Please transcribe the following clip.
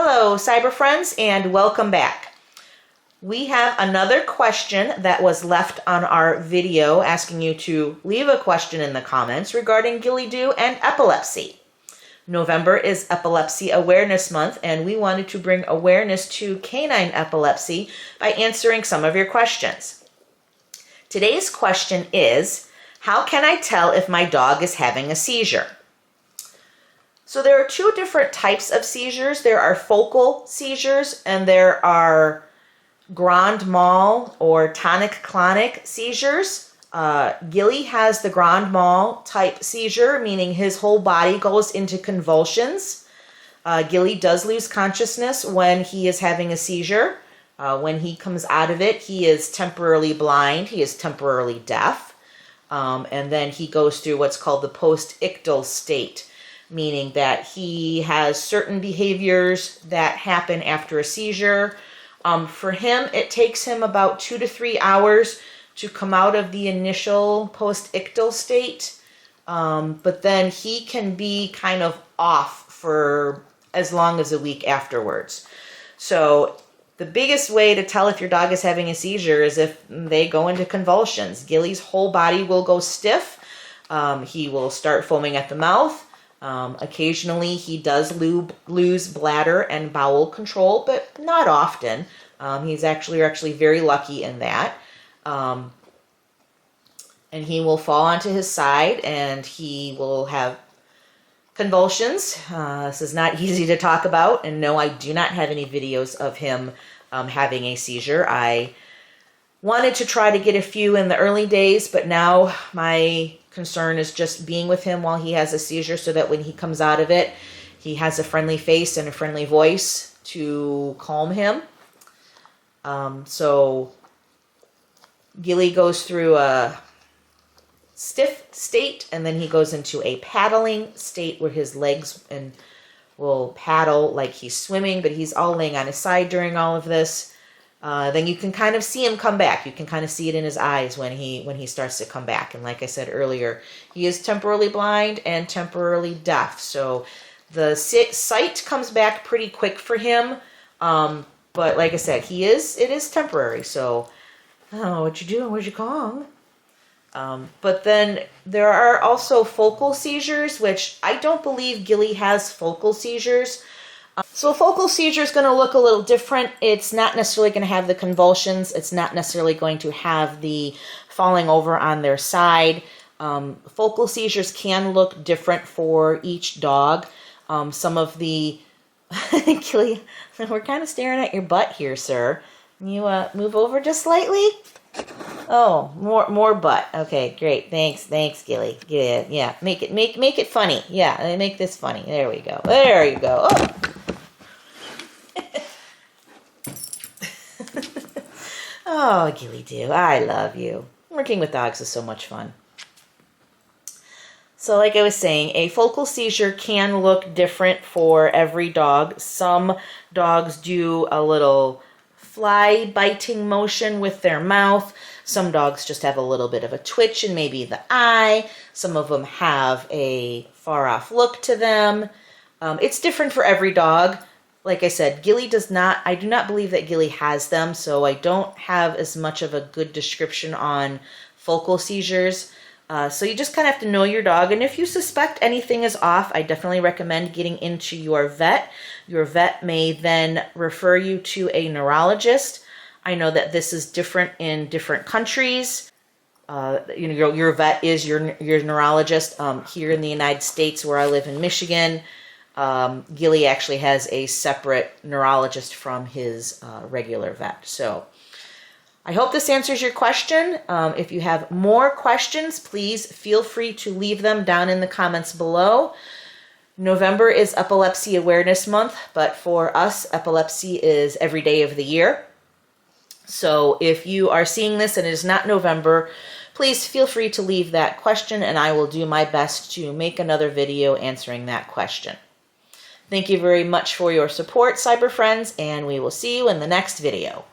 Hello, cyber friends, and welcome back. We have another question that was left on our video asking you to leave a question in the comments regarding ghillie-doo and epilepsy. November is Epilepsy Awareness Month, and we wanted to bring awareness to canine epilepsy by answering some of your questions. Today's question is, how can I tell if my dog is having a seizure? So there are two different types of seizures. There are focal seizures and there are grand mal or tonic-clonic seizures. Gilly has the grand mal type seizure, meaning his whole body goes into convulsions. Gilly does lose consciousness when he is having a seizure. When he comes out of it, he is temporarily blind, he is temporarily deaf, and then he goes through what's called the post-ictal state, meaning that he has certain behaviors that happen after a seizure. For him, it takes him about 2 to 3 hours to come out of the initial post-ictal state, but then he can be kind of off for as long as a week afterwards. So the biggest way to tell if your dog is having a seizure is if they go into convulsions. Gilly's whole body will go stiff. He will start foaming at the mouth. Occasionally he does lose bladder and bowel control, but not often. He's actually very lucky in that. And he will fall onto his side and he will have convulsions. This is not easy to talk about, and no, I do not have any videos of him having a seizure. I wanted to try to get a few in the early days, but now my concern is just being with him while he has a seizure so that when he comes out of it, he has a friendly face and a friendly voice to calm him. So Gilly goes through a stiff state, and then he goes into a paddling state where his legs will paddle like he's swimming, but he's all laying on his side during all of this. Then you can kind of see him come back. You can kind of see it in his eyes when he starts to come back. And like I said earlier, he is temporarily blind and temporarily deaf. So the sight comes back pretty quick for him. But like I said, it is temporary. So, oh, what you doing? Where'd you go? But then there are also focal seizures, which I don't believe Gilly has focal seizures. So focal seizure is going to look a little different. It's not necessarily going to have the convulsions. It's not necessarily going to have the falling over on their side. Focal seizures can look different for each dog. Some of the... Gilly, we're kind of staring at your butt here, sir. Can you move over just slightly? Oh, more butt. Okay, great. Thanks, Gilly. Yeah. Make it funny. Yeah, make this funny. There we go. There you go. Oh. Oh, Gilly-doo, I love you. Working with dogs is so much fun. So like I was saying, a focal seizure can look different for every dog. Some dogs do a little fly biting motion with their mouth. Some dogs just have a little bit of a twitch in maybe the eye. Some of them have a far off look to them. It's different for every dog. Like I said, I do not believe that Gilly has them, so I don't have as much of a good description on focal seizures. So you just kind of have to know your dog, and if you suspect anything is off, I definitely recommend getting into your vet. Your vet may then refer you to a neurologist. I know that this is different in different countries. Your vet is your neurologist. Here in the United States, where I live in Michigan, Gilly actually has a separate neurologist from his regular vet. So I hope this answers your question. If you have more questions, please feel free to leave them down in the comments below. November is Epilepsy Awareness Month, but for us, epilepsy is every day of the year. So if you are seeing this and it is not November, please feel free to leave that question, and I will do my best to make another video answering that question. Thank you very much for your support, cyber friends, and we will see you in the next video.